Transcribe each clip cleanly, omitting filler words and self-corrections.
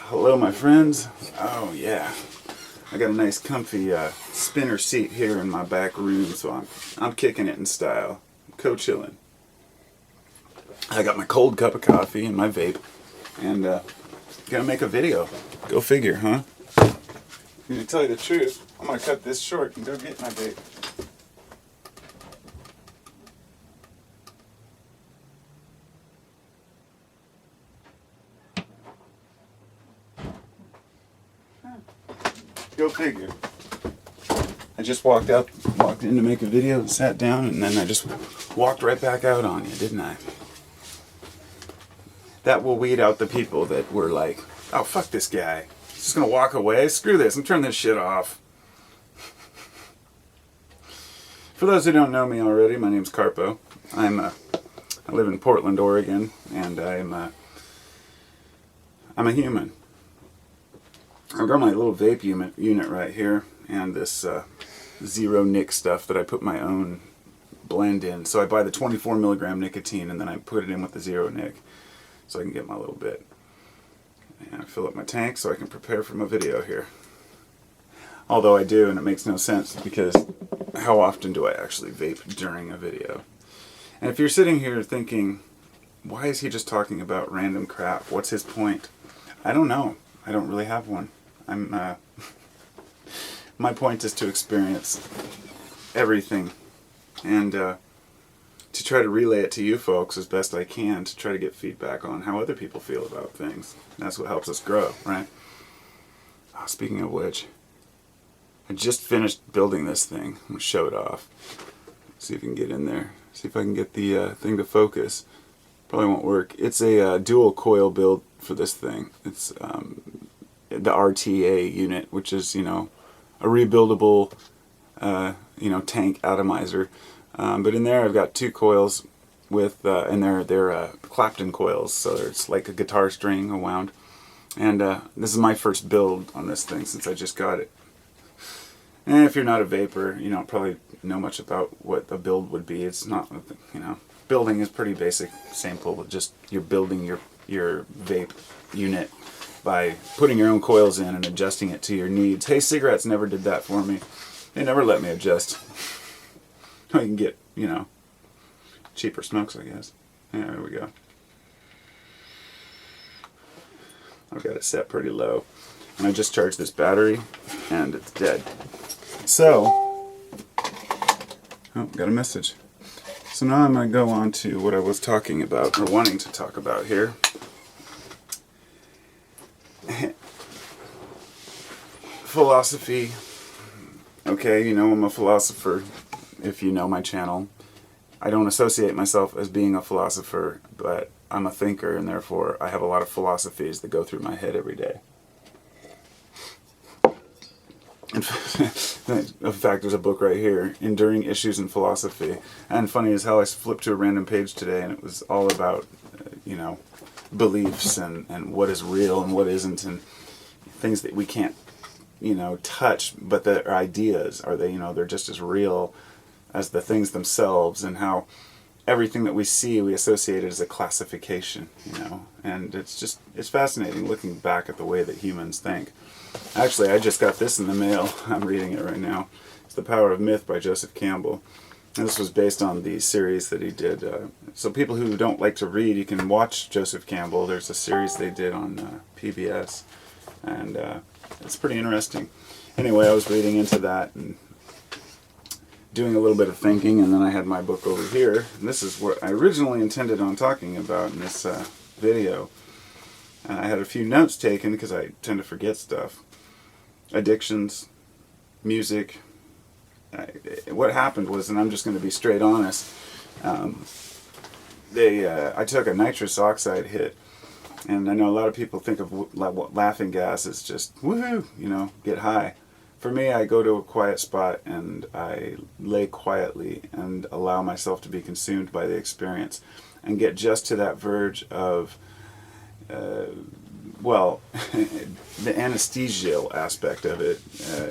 Hello my friends. Oh yeah, I got a nice comfy spinner seat here in my back room, so I'm kicking it in style, co-chilling. I got my cold cup of coffee and my vape, and gonna make a video. Go figure, huh? To tell you the truth, I'm gonna cut this short and go get my vape. Go figure. I just walked in to make a video and sat down, and then I just walked right back out on you, didn't I? That will weed out the people that were like, oh, fuck this guy. He's just gonna walk away. Screw this. I'm turning this shit off. For those who don't know me already, my name's Carpo. I live in Portland, Oregon, and I'm a human. I've got my little vape unit right here, and this zero nic stuff that I put my own blend in. So I buy the 24 milligram nicotine, and then I put it in with the zero nic, so I can get my little bit. And I fill up my tank so I can prepare for my video here. Although I do, and it makes no sense, because how often do I actually vape during a video? And if you're sitting here thinking, why is he just talking about random crap? What's his point? I don't know. I don't really have one. My point is to experience everything, and to try to relay it to you folks as best I can, to try to get feedback on how other people feel about things. That's what helps us grow, right? Oh, speaking of which, I just finished building this thing. I'm going to show it off. See if we can get in there. See if I can get the thing to focus. Probably won't work. It's a dual coil build for this thing. It's the RTA unit, which is, you know, a rebuildable, tank atomizer. But in there I've got two coils with, and they're Clapton coils, so it's like a guitar string wound. And this is my first build on this thing since I just got it. And if you're not a vapor, you don't probably know much about what a build would be. It's not, building is pretty basic, simple. Just you're building your vape unit by putting your own coils in and adjusting it to your needs. Hey, cigarettes never did that for me. They never let me adjust. I can get, cheaper smokes, I guess. Yeah, there we go. I've got it set pretty low. And I just charged this battery, and it's dead. So, oh, got a message. So now I'm going to go on to what I was talking about, or wanting to talk about here. Philosophy. Okay, I'm a philosopher, if you know my channel. I don't associate myself as being a philosopher, but I'm a thinker, and therefore I have a lot of philosophies that go through my head every day. In fact, there's a book right here, Enduring Issues in Philosophy. And funny as hell, I flipped to a random page today, and it was all about, beliefs and what is real and what isn't, and things that we can't, touch, but they're ideas. Are they, they're just as real as the things themselves, and how everything that we see, we associate it as a classification, and it's fascinating looking back at the way that humans think. Actually, I just got this in the mail. I'm reading it right now. It's The Power of Myth by Joseph Campbell. And this was based on the series that he did. So people who don't like to read, you can watch Joseph Campbell. There's a series they did on PBS. And it's pretty interesting. Anyway, I was reading into that and doing a little bit of thinking, and then I had my book over here. And this is what I originally intended on talking about in this video. And I had a few notes taken because I tend to forget stuff. Addictions, music. What happened was, and I'm just going to be straight honest, I took a nitrous oxide hit, and I know a lot of people think of laughing gas as just woohoo, get high. For me, I go to a quiet spot and I lay quietly and allow myself to be consumed by the experience and get just to that verge of the anesthesial aspect of it.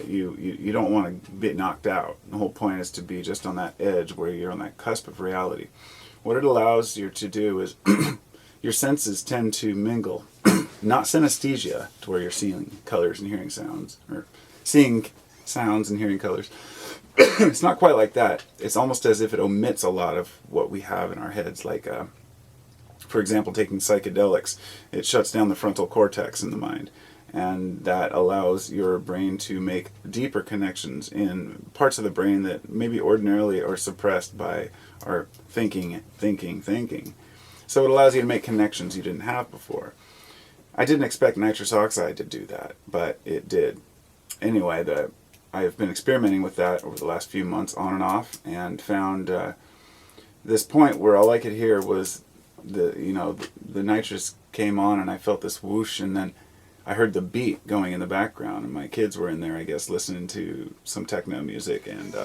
You don't want to be knocked out. The whole point is to be just on that edge where you're on that cusp of reality. What it allows you to do is your senses tend to mingle not synesthesia, to where you're seeing colors and hearing sounds, or seeing sounds and hearing colors. It's not quite like that. It's almost as if it omits a lot of what we have in our heads. Like, for example, taking psychedelics, it shuts down the frontal cortex in the mind. And that allows your brain to make deeper connections in parts of the brain that maybe ordinarily are suppressed by our thinking. So it allows you to make connections you didn't have before. I didn't expect nitrous oxide to do that, but it did. Anyway, I have been experimenting with that over the last few months on and off, and found this point where all I could hear was the nitrous came on, and I felt this whoosh, and then I heard the beat going in the background, and my kids were in there, I guess, listening to some techno music, and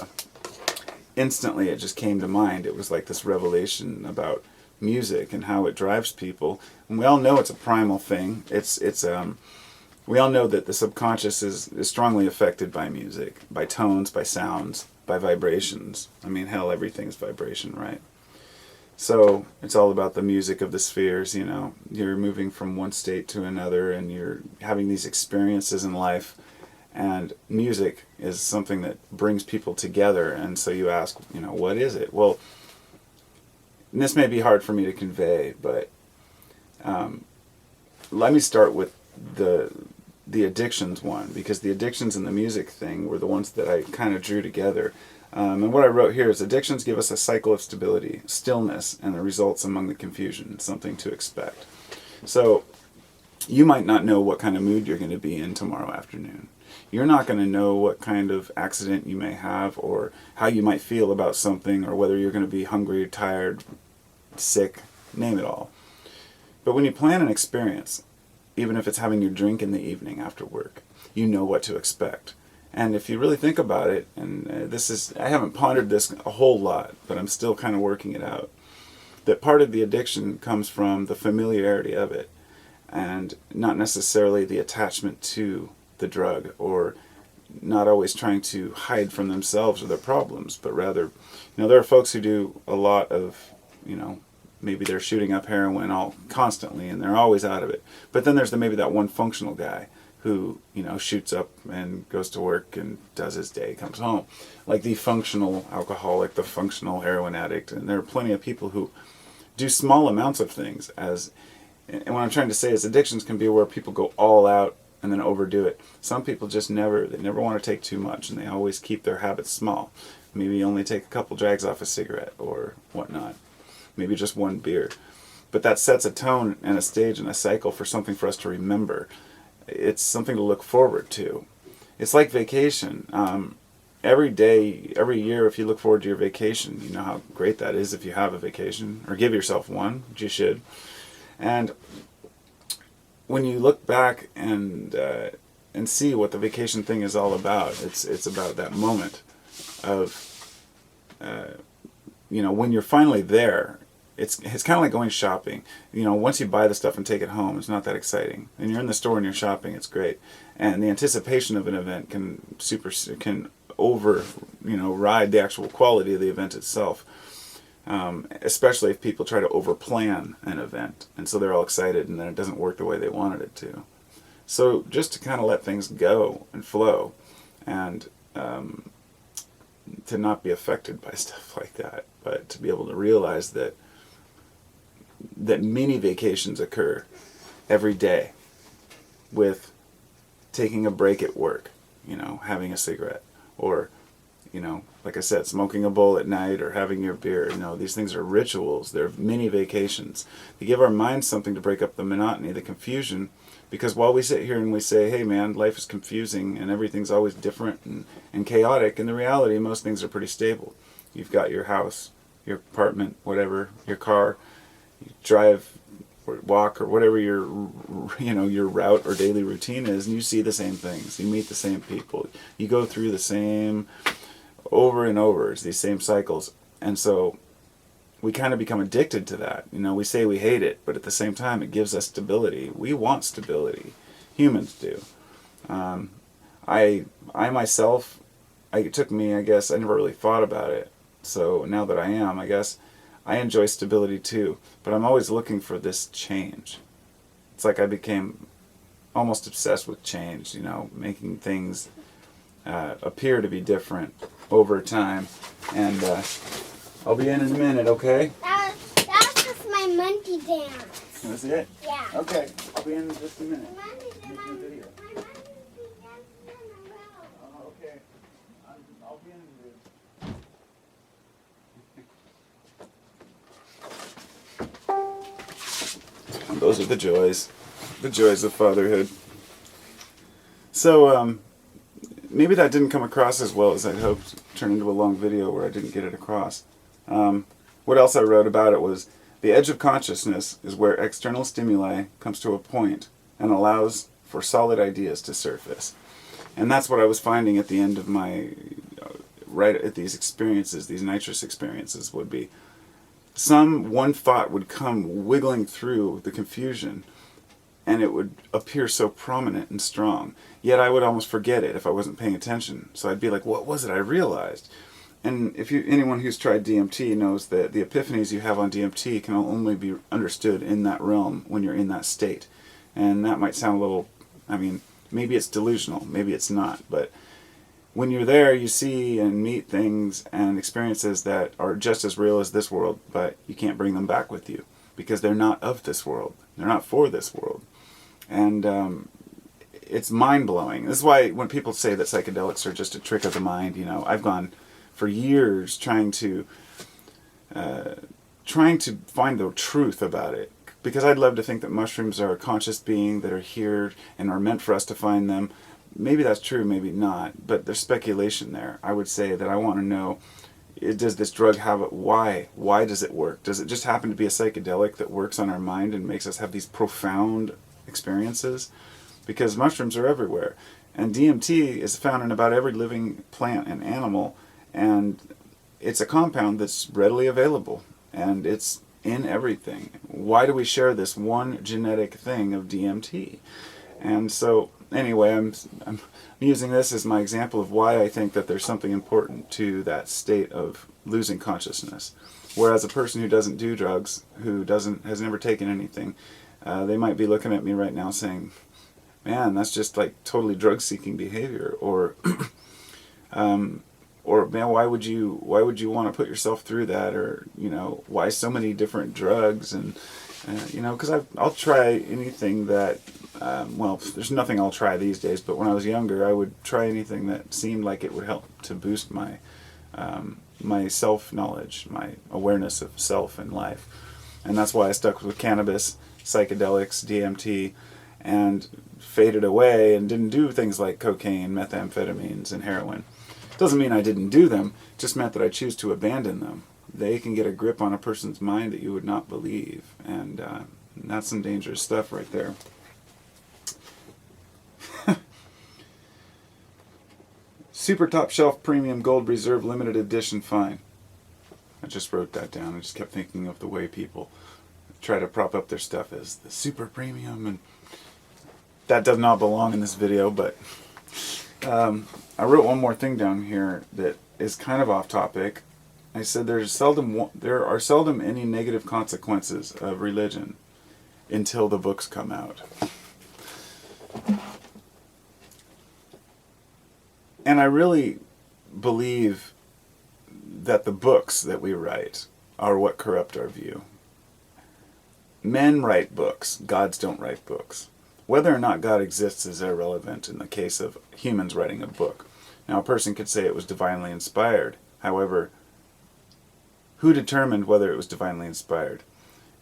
instantly it just came to mind. It was like this revelation about music and how it drives people. And we all know it's a primal thing. We all know that the subconscious is strongly affected by music, by tones, by sounds, by vibrations. I mean, hell, everything's vibration, right? So it's all about the music of the spheres, you know. You're moving from one state to another, and you're having these experiences in life, and music is something that brings people together. And so you ask, what is it? Well, and this may be hard for me to convey, but let me start with the addictions one, because the addictions and the music thing were the ones that I kind of drew together. And what I wrote here is, addictions give us a cycle of stability, stillness, and the results among the confusion, something to expect. So you might not know what kind of mood you're going to be in tomorrow afternoon. You're not going to know what kind of accident you may have, or how you might feel about something, or whether you're going to be hungry, tired, sick, name it all. But when you plan an experience, even if it's having your drink in the evening after work, you know what to expect. And if you really think about it, and I haven't pondered this a whole lot, but I'm still kind of working it out, that part of the addiction comes from the familiarity of it, and not necessarily the attachment to the drug, or not always trying to hide from themselves or their problems, but rather, there are folks who do a lot of, maybe they're shooting up heroin all constantly and they're always out of it. But then there's maybe that one functional guy who, shoots up and goes to work and does his day, comes home. Like the functional alcoholic, the functional heroin addict. And there are plenty of people who do small amounts of things and what I'm trying to say is, addictions can be where people go all out and then overdo it. Some people just never want to take too much, and they always keep their habits small. Maybe only take a couple drags off a cigarette or whatnot. Maybe just one beer. But that sets a tone and a stage and a cycle for something for us to remember. It's something to look forward to. It's like vacation. Every day, every year, if you look forward to your vacation, you know how great that is if you have a vacation, or give yourself one, which you should. And when you look back and see what the vacation thing is all about, it's about that moment of, when you're finally there. It's kind of like going shopping. Once you buy the stuff and take it home, it's not that exciting. And you're in the store and you're shopping, it's great. And the anticipation of an event can ride the actual quality of the event itself. Especially if people try to overplan an event, and so they're all excited, and then it doesn't work the way they wanted it to. So just to kind of let things go and flow, and to not be affected by stuff like that, but to be able to realize that mini vacations occur every day, with taking a break at work, having a cigarette, or like I said, smoking a bowl at night, or having your beer. These things are rituals. They're mini vacations. They give our minds something to break up the monotony, the confusion, because while we sit here and we say, hey man, life is confusing and everything's always different and chaotic, in the reality, most things are pretty stable. You've got your house, your apartment, whatever, your car, you drive or walk or whatever your route or daily routine is, and you see the same things. You meet the same people. You go through the same over and over. It's these same cycles. And so we kind of become addicted to that. We say we hate it, but at the same time it gives us stability. We want stability. Humans do. I myself, it took me, I guess, I never really thought about it. So now that I am, I guess, I enjoy stability too. But I'm always looking for this change. It's like I became almost obsessed with change, you know, making things appear to be different over time. And I'll be in a minute, okay? That was just my monkey dance. That's it? Yeah. Okay, I'll be in just a minute. My monkey dance. Making a video. My monkey dance in a row. Okay. I'll be in a video. Those are the joys of fatherhood. So, maybe that didn't come across as well as I'd hoped. Turn into a long video where I didn't get it across. What else I wrote about it was, the edge of consciousness is where external stimuli comes to a point and allows for solid ideas to surface. And that's what I was finding at the end of my, right at these experiences, these nitrous experiences, would be one thought would come wiggling through the confusion, and it would appear so prominent and strong. Yet I would almost forget it if I wasn't paying attention. So I'd be like, what was it I realized? And if anyone who's tried DMT knows that the epiphanies you have on DMT can only be understood in that realm when you're in that state. And that might sound a little, I mean, maybe it's delusional, maybe it's not, but when you're there, you see and meet things and experiences that are just as real as this world, but you can't bring them back with you because they're not of this world. They're not for this world. And it's mind-blowing. This is why when people say that psychedelics are just a trick of the mind, you know, I've gone for years trying to find the truth about it, because I'd love to think that mushrooms are a conscious being that are here and are meant for us to find them. Maybe that's true, maybe not, but there's speculation there. I would say that I want to know, does this drug have it? Why? Why does it work? Does it just happen to be a psychedelic that works on our mind and makes us have these profound experiences? Because mushrooms are everywhere. And DMT is found in about every living plant and animal, and it's a compound that's readily available, and it's in everything. Why do we share this one genetic thing of DMT? And so, anyway, I'm using this as my example of why I think that there's something important to that state of losing consciousness. Whereas a person who doesn't do drugs, who has never taken anything, they might be looking at me right now saying, man, that's just like totally drug-seeking behavior, or man, why would you want to put yourself through that, or, you know, why so many different drugs? And you know, because I'll try anything that well, there's nothing I'll try these days, but when I was younger, I would try anything that seemed like it would help to boost my my self-knowledge, my awareness of self and life. And that's why I stuck with cannabis, psychedelics, DMT, and faded away and didn't do things like cocaine, methamphetamines, and heroin. Doesn't mean I didn't do them, just meant that I choose to abandon them. They can get a grip on a person's mind that you would not believe, and that's some dangerous stuff right there. Super top shelf premium gold reserve limited edition fine. I just wrote that down. I just kept thinking of the way people try to prop up their stuff as the super premium, and that does not belong in this video, but I wrote one more thing down here that is kind of off topic. I said there are seldom any negative consequences of religion until the books come out. And I really believe that the books that we write are what corrupt our view. Men write books, gods don't write books. Whether or not God exists is irrelevant in the case of humans writing a book. Now, a person could say it was divinely inspired. However, who determined whether it was divinely inspired?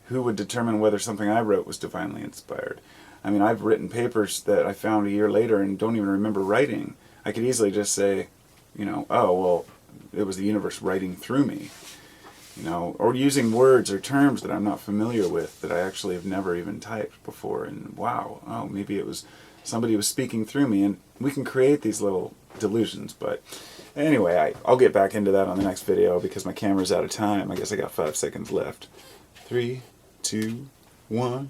Who would determine whether something I wrote was divinely inspired? I mean, I've written papers that I found a year later and don't even remember writing. I could easily just say, you know, oh, well, it was the universe writing through me. You know, or using words or terms that I'm not familiar with, that I actually have never even typed before. And wow, oh, maybe it was somebody was speaking through me. And we can create these little delusions. But anyway, I'll get back into that on the next video because my camera's out of time. I guess I got 5 seconds left. 3, 2, 1.